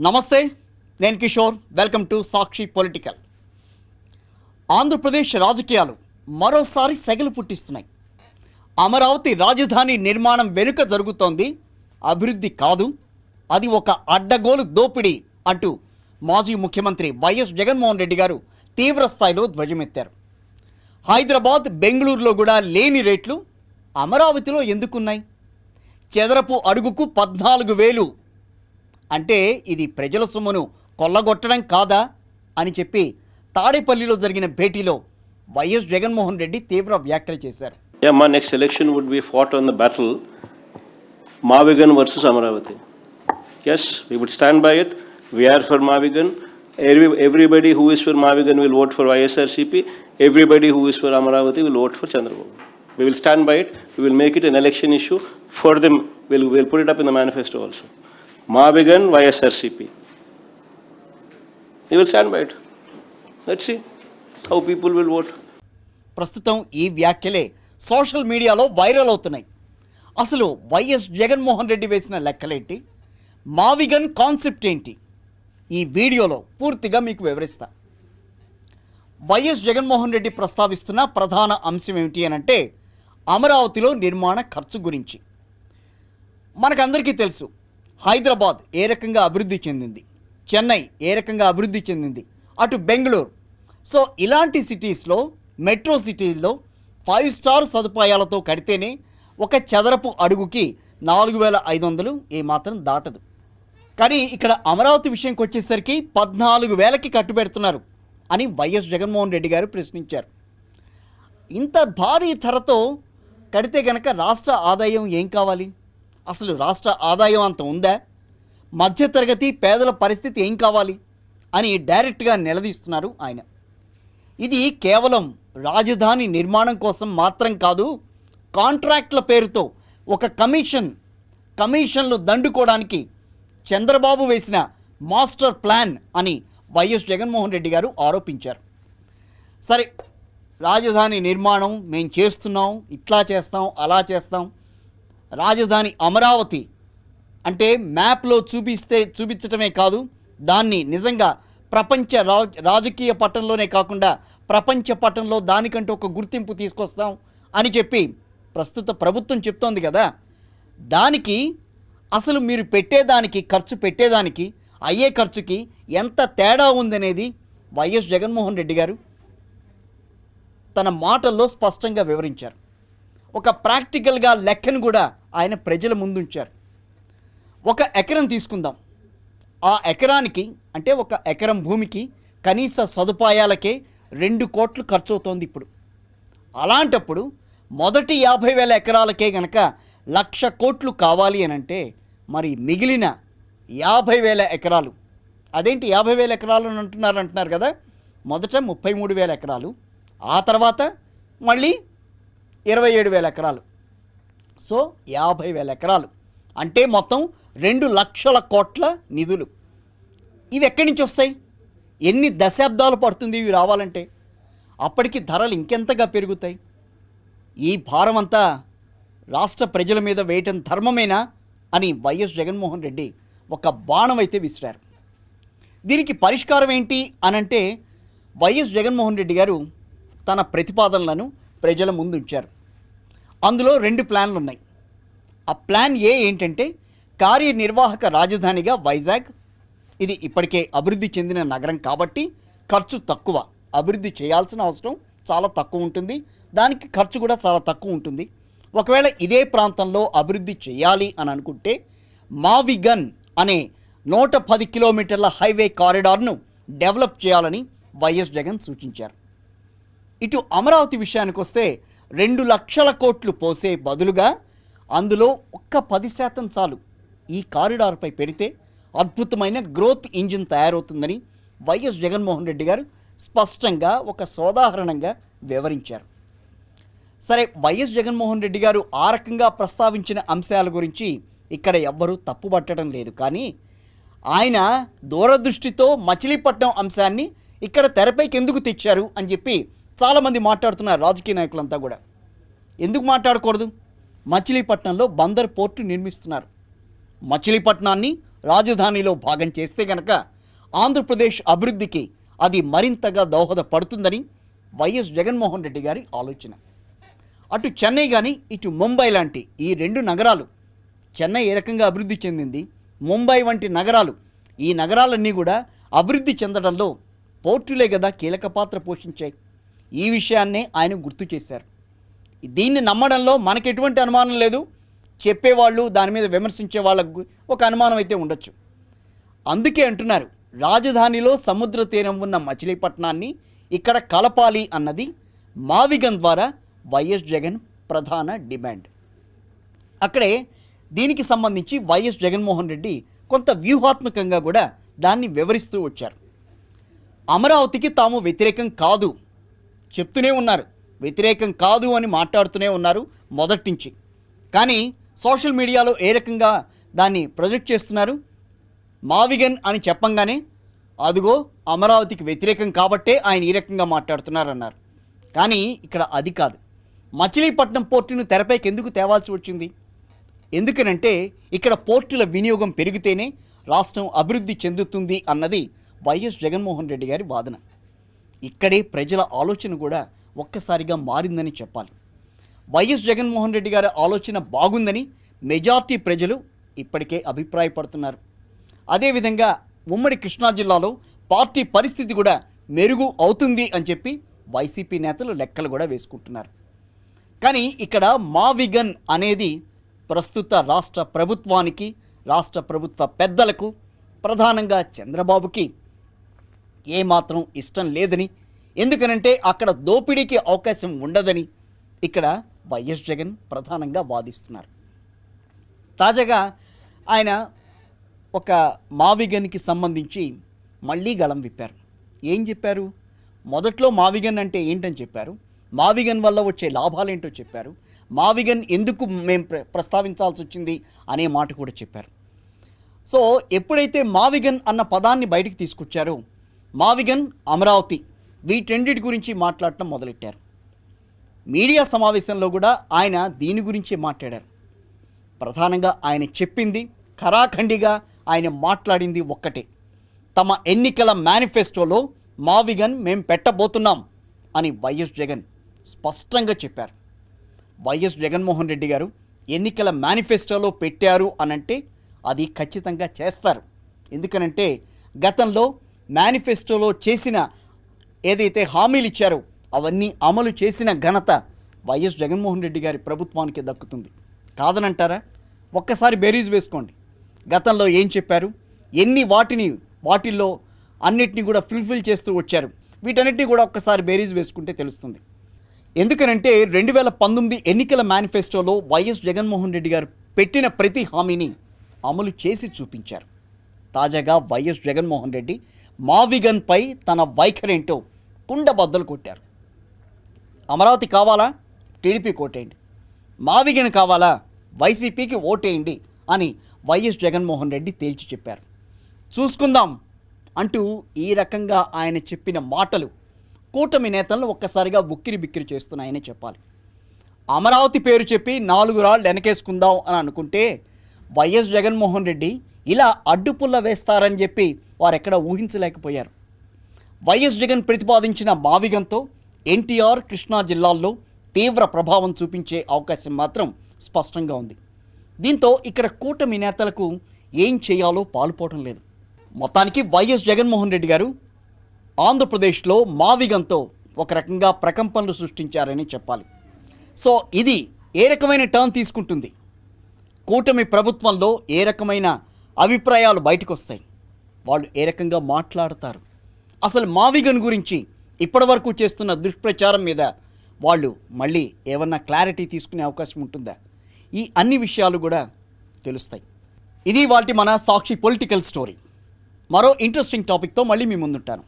నమస్తే, నేను Kishore. Welcome to Sakshi political. Andhra Pradesh రాజకీయాలు మరోసారి సెగలు పుట్టిస్తున్నాయి. అమరావతి రాజధాని నిర్మాణం వెనుక జరుగుతోంది అభివృద్ధి కాదు, అది ఒక అడ్డగోలు దోపిడీ అంటూ మాజీ ముఖ్యమంత్రి వైఎస్ జగన్మోహన్ రెడ్డి గారు తీవ్ర స్థాయిలో ధ్వజమెత్తారు. హైదరాబాద్, బెంగళూరులో కూడా లేని రేట్లు అమరావతిలో ఎందుకున్నాయి? చదరపు అడుగుకు 14,000 అంటే ఇది ప్రజల సొమ్మును కొల్లగొట్టడం కాదా అని చెప్పి తాడేపల్లిలో జరిగిన భేటీలో వైఎస్ జగన్మోహన్ రెడ్డి తీవ్ర వ్యాఖ్యలు చేశారు. మా next election would be fought on the battle Mavigan versus Amaravati. Yes, we would stand by it. We are for Mavigan. Everybody who is for Mavigan will vote for YSRCP. Everybody who is for Amaravati will vote for Chandrababu. We will stand by it. We will make it an election issue for them. We'll put it up in the manifesto also. Mavigan, YSRCP. We will stand by it. Let's see how people will vote. ప్రస్తుతం ఈ వ్యాఖ్యలే social మీడియాలో viral అవుతున్నాయి. అసలు YS Jaganmohan Reddy వేసిన లెక్కలేంటి, మావిగన్ concept ఏంటి, ఈ వీడియోలో పూర్తిగా మీకు వివరిస్తా. వైఎస్ జగన్మోహన్ రెడ్డి ప్రస్తావిస్తున్న ప్రధాన అంశం ఏమిటి అనంటే అమరావతిలో నిర్మాణ ఖర్చు గురించి. మనకందరికీ తెలుసు హైదరాబాద్ ఏ రకంగా అభివృద్ధి చెందింది, చెన్నై ఏ రకంగా అభివృద్ధి చెందింది, అటు బెంగళూరు. సో ఇలాంటి సిటీస్లో, మెట్రో సిటీల్లో 5 స్టార్ సదుపాయాలతో కడితేనే ఒక చదరపు అడుగుకి 4,500 ఏమాత్రం దాటదు. కానీ ఇక్కడ అమరావతి విషయంకి వచ్చేసరికి 14,000కి కట్టుబెడుతున్నారు అని వైఎస్ జగన్మోహన్ రెడ్డి గారు ప్రశ్నించారు. ఇంత భారీ ధరతో కడితే కనుక రాష్ట్ర ఆదాయం ఏం కావాలి? అసలు రాష్ట్ర ఆదాయం అంత ఉందా? మధ్యతరగతి పేదల పరిస్థితి ఏం కావాలి అని డైరెక్ట్గా నిలదీస్తున్నారు ఆయన. ఇది కేవలం రాజధాని నిర్మాణం కోసం మాత్రం కాదు, కాంట్రాక్ట్ల పేరుతో ఒక కమిషన్లు దండుకోవడానికి చంద్రబాబు వేసిన మాస్టర్ ప్లాన్ అని వైఎస్ జగన్మోహన్ రెడ్డి గారు ఆరోపించారు. సరే, రాజధాని నిర్మాణం మేము చేస్తున్నాం, ఇట్లా చేస్తాం, అలా చేస్తాం, రాజధాని అమరావతి అంటే మ్యాప్లో చూపించటమే కాదు, దాన్ని నిజంగా ప్రపంచ రాజకీయ పట్టంలోనే కాకుండా ప్రపంచ పట్టంలో దానికంటూ ఒక గుర్తింపు తీసుకొస్తాం అని చెప్పి ప్రస్తుత ప్రభుత్వం చెప్తోంది కదా. దానికి అసలు మీరు ఖర్చు పెట్టేదానికి అయ్యే ఖర్చుకి ఎంత తేడా ఉందనేది వైఎస్ జగన్మోహన్ రెడ్డి గారు తన మాటల్లో స్పష్టంగా వివరించారు. ఒక ప్రాక్టికల్గా లెక్కను కూడా ఆయన ప్రజల ముందుంచారు. ఒక ఎకరం తీసుకుందాం, ఆ ఎకరానికి అంటే ఒక ఎకరం భూమికి కనీస సదుపాయాలకే 2 కోట్లు ఖర్చు అవుతోంది ఇప్పుడు. అలాంటప్పుడు మొదటి 50,000 ఎకరాలకే కనుక 1,00,000 కోట్లు కావాలి అని అంటే మరి మిగిలిన 50,000 ఎకరాలు, అదేంటి 50,000 ఎకరాలు అంటున్నారు కదా, మొదట 33,000 ఎకరాలు, ఆ తర్వాత మళ్ళీ 27,000 ఎకరాలు, సో 50,000 ఎకరాలు అంటే మొత్తం 2,00,000 కోట్ల నిధులు. ఇవి ఎక్కడి నుంచి వస్తాయి? ఎన్ని దశాబ్దాలు పడుతుంది ఇవి రావాలంటే? అప్పటికి ధరలు ఇంకెంతగా పెరుగుతాయి? ఈ భారం అంతా రాష్ట్ర ప్రజల మీద వేయటం ధర్మమేనా అని వైఎస్ జగన్మోహన్ రెడ్డి ఒక బాణం అయితే విసిరారు. దీనికి పరిష్కారం ఏంటి అనంటే వైఎస్ జగన్మోహన్ రెడ్డి గారు తన ప్రతిపాదనలను ప్రజల ముందు ఉంచారు. అందులో 2 ప్లాన్లు ఉన్నాయి. ఆ ప్లాన్ ఏ ఏంటంటే కార్యనిర్వాహక రాజధానిగా వైజాగ్, ఇది ఇప్పటికే అభివృద్ధి చెందిన నగరం కాబట్టి ఖర్చు తక్కువ, అభివృద్ధి చేయాల్సిన అవసరం చాలా తక్కువ ఉంటుంది, దానికి ఖర్చు కూడా చాలా తక్కువ ఉంటుంది. ఒకవేళ ఇదే ప్రాంతంలో అభివృద్ధి చేయాలి అని అనుకుంటే మావిగన్ అనే 110 కిలోమీటర్ల హైవే కారిడార్ను డెవలప్ చేయాలని వైఎస్ జగన్ సూచించారు. ఇటు అమరావతి విషయానికి వస్తే 2,00,000 కోట్లు పోసే బదులుగా అందులో ఒక్క 10% చాలు ఈ కారిడార్పై పెడితే అద్భుతమైన గ్రోత్ ఇంజిన్ తయారవుతుందని వైఎస్ జగన్మోహన్ రెడ్డి గారు స్పష్టంగా ఒక సోదాహరణంగా వివరించారు. సరే, వైఎస్ జగన్మోహన్ రెడ్డి గారు ఆ రకంగా ప్రస్తావించిన అంశాల గురించి ఇక్కడ ఎవ్వరూ తప్పుపట్టడం లేదు. కానీ ఆయన దూరదృష్టితో మచిలీపట్నం అంశాన్ని ఇక్కడ తెరపైకి ఎందుకు తెచ్చారు అని చెప్పి చాలామంది మాట్లాడుతున్నారు. రాజకీయ నాయకులంతా కూడా ఎందుకు మాట్లాడకూడదు? మచిలీపట్నంలో బందర్ పోర్టు నిర్మిస్తున్నారు. మచిలీపట్నాన్ని రాజధానిలో భాగం చేస్తే గనక ఆంధ్రప్రదేశ్ అభివృద్ధికి అది మరింతగా దోహదపడుతుందని వైఎస్ జగన్మోహన్ రెడ్డి గారి ఆలోచన. అటు చెన్నై కానీ ఇటు ముంబై లాంటి ఈ రెండు నగరాలు, చెన్నై ఏ రకంగా అభివృద్ధి చెందింది, ముంబై వంటి నగరాలు, ఈ నగరాలన్నీ కూడా అభివృద్ధి చెందడంలో పోర్టులే కదా కీలక పాత్ర పోషించాయి. ఈ విషయాన్నే ఆయన గుర్తు చేశారు. దీన్ని నమ్మడంలో మనకు ఎటువంటి అనుమానం లేదు. చెప్పేవాళ్ళు, దాని మీద విమర్శించే వాళ్ళకు ఒక అనుమానం అయితే ఉండొచ్చు. అందుకే అంటున్నారు, రాజధానిలో సముద్ర తీరం ఉన్న మచిలీపట్నాన్ని ఇక్కడ కలపాలి అన్నది మావిగన్ ద్వారా వైఎస్ జగన్ ప్రధాన డిమాండ్. అక్కడే దీనికి సంబంధించి వైఎస్ జగన్మోహన్ రెడ్డి కొంత వ్యూహాత్మకంగా కూడా దాన్ని వివరిస్తూ వచ్చారు. అమరావతికి తాము వ్యతిరేకం కాదు చెప్తూనే ఉన్నారు, వ్యతిరేకం కాదు అని మాట్లాడుతూనే ఉన్నారు మొదటి నుంచి. కానీ సోషల్ మీడియాలో ఏ రకంగా దాన్ని ప్రొజెక్ట్ చేస్తున్నారు, మావిగన్ అని చెప్పంగానే అదిగో అమరావతికి వ్యతిరేకం కాబట్టే ఆయన ఈ రకంగా మాట్లాడుతున్నారన్నారు. కానీ ఇక్కడ అది కాదు. మచిలీపట్నం పోర్టును తెరపైకి ఎందుకు తేవాల్సి వచ్చింది? ఎందుకనంటే ఇక్కడ పోర్టుల వినియోగం పెరిగితేనే రాష్ట్రం అభివృద్ధి చెందుతుంది అన్నది వైఎస్ జగన్మోహన్ రెడ్డి గారి వాదన. ఇక్కడే ప్రజల ఆలోచన కూడా ఒక్కసారిగా మారిందని చెప్పాలి. వైఎస్ జగన్మోహన్ రెడ్డి గారి ఆలోచన బాగుందని మెజార్టీ ప్రజలు ఇప్పటికే అభిప్రాయపడుతున్నారు. అదేవిధంగా ఉమ్మడి కృష్ణా జిల్లాలో పార్టీ పరిస్థితి కూడా మెరుగు అవుతుంది అని చెప్పి వైసీపీ నేతలు లెక్కలు కూడా వేసుకుంటున్నారు. కానీ ఇక్కడ మావిగన్ అనేది ప్రస్తుత రాష్ట్ర ప్రభుత్వానికి, రాష్ట్ర ప్రభుత్వ పెద్దలకు, ప్రధానంగా చంద్రబాబుకి ఏమాత్రం ఇష్టం లేదని, ఎందుకనంటే అక్కడ దోపిడీకి అవకాశం ఉండదని ఇక్కడ వైఎస్ జగన్ ప్రధానంగా వాదిస్తున్నారు. తాజాగా ఆయన ఒక మావిగన్కి సంబంధించి మళ్ళీ గళం విప్పారు. ఏం చెప్పారు? మొదట్లో మావిగన్ అంటే ఏంటని చెప్పారు, మావిగన్ వల్ల వచ్చే లాభాలేంటో చెప్పారు, మావిగన్ ఎందుకు మేము ప్రస్తావించాల్సి వచ్చింది అనే మాట కూడా చెప్పారు. సో ఎప్పుడైతే మావిగన్ అన్న పదాన్ని బయటికి తీసుకొచ్చారో, మావిగన్, అమరావతి వీటన్నిటి గురించి మాట్లాడటం మొదలెట్టారు. మీడియా సమావేశంలో కూడా ఆయన దీని గురించే మాట్లాడారు. ప్రధానంగా ఆయన చెప్పింది, ఖరాఖండిగా ఆయన మాట్లాడింది ఒక్కటే, తమ ఎన్నికల మేనిఫెస్టోలో మావిగన్ మేము పెట్టబోతున్నాం అని వైఎస్ జగన్ స్పష్టంగా చెప్పారు. వైఎస్ జగన్మోహన్ రెడ్డి గారు ఎన్నికల మేనిఫెస్టోలో పెట్టారు అనంటే అది ఖచ్చితంగా చేస్తారు. ఎందుకనంటే గతంలో మేనిఫెస్టోలో చేసిన ఏదైతే హామీలు ఇచ్చారో అవన్నీ అమలు చేసిన ఘనత వైఎస్ జగన్మోహన్ రెడ్డి గారి ప్రభుత్వానికి దక్కుతుంది. కాదనంటారా? ఒక్కసారి బేరీజ్ వేసుకోండి. గతంలో ఏం చెప్పారు, ఎన్ని వాటిల్లో అన్నిటినీ కూడా ఫుల్ఫిల్ చేస్తూ వచ్చారు, వీటన్నిటిని కూడా ఒక్కసారి బేరీజ్ వేసుకుంటే తెలుస్తుంది. ఎందుకనంటే 2019 ఎన్నికల మేనిఫెస్టోలో వైఎస్ జగన్మోహన్ రెడ్డి గారు పెట్టిన ప్రతి హామీని అమలు చేసి చూపించారు. తాజాగా వైఎస్ జగన్మోహన్ రెడ్డి మావిగన్పై తన వైఖరేంటో కుండబద్దలు కొట్టారు. అమరావతి కావాలా? టీడీపీకి ఓటేయండి. మావిగన్ కావాలా? వైసీపీకి ఓటేయండి అని వైఎస్ జగన్మోహన్ రెడ్డి తేల్చి చెప్పారు. చూసుకుందాం అంటూ ఈ రకంగా ఆయన చెప్పిన మాటలు కూటమి నేతలను ఒక్కసారిగా ఉక్కిరి బిక్కిరి చేస్తున్నాయని చెప్పాలి. అమరావతి పేరు చెప్పి 4 రాళ్ళు వెనకేసుకుందాం అని అనుకుంటే వైఎస్ జగన్మోహన్ రెడ్డి ఇలా అడ్డుపుల్ల వేస్తారని చెప్పి వారెక్కడ ఊహించలేకపోయారు. వైఎస్ జగన్ ప్రతిపాదించిన మావిగన్తో ఎన్టీఆర్, కృష్ణా జిల్లాల్లో తీవ్ర ప్రభావం చూపించే అవకాశం మాత్రం స్పష్టంగా ఉంది. దీంతో ఇక్కడ కూటమి నేతలకు ఏం చేయాలో పాలుపోవడం లేదు. మొత్తానికి వైఎస్ జగన్మోహన్ రెడ్డి గారు ఆంధ్రప్రదేశ్లో మావిగన్తో ఒక రకంగా ప్రకంపనలు సృష్టించారని చెప్పాలి. సో ఇది ఏ రకమైన టర్న్ తీసుకుంటుంది, కూటమి ప్రభుత్వంలో ఏ రకమైన అభిప్రాయాలు బయటకు వస్తాయి, వాళ్ళు ఏ రకంగా మాట్లాడతారు, అసలు మావిగన్ గురించి ఇప్పటివరకు చేస్తున్న దుష్ప్రచారం మీద వాళ్ళు మళ్ళీ ఏమన్నా క్లారిటీ తీసుకునే అవకాశం ఉంటుందా, ఈ అన్ని విషయాలు కూడా తెలుస్తాయి. ఇది వాటి మన సాక్షి పొలిటికల్ స్టోరీ. మరో ఇంట్రెస్టింగ్ టాపిక్తో మళ్ళీ మీ ముందుంటాను.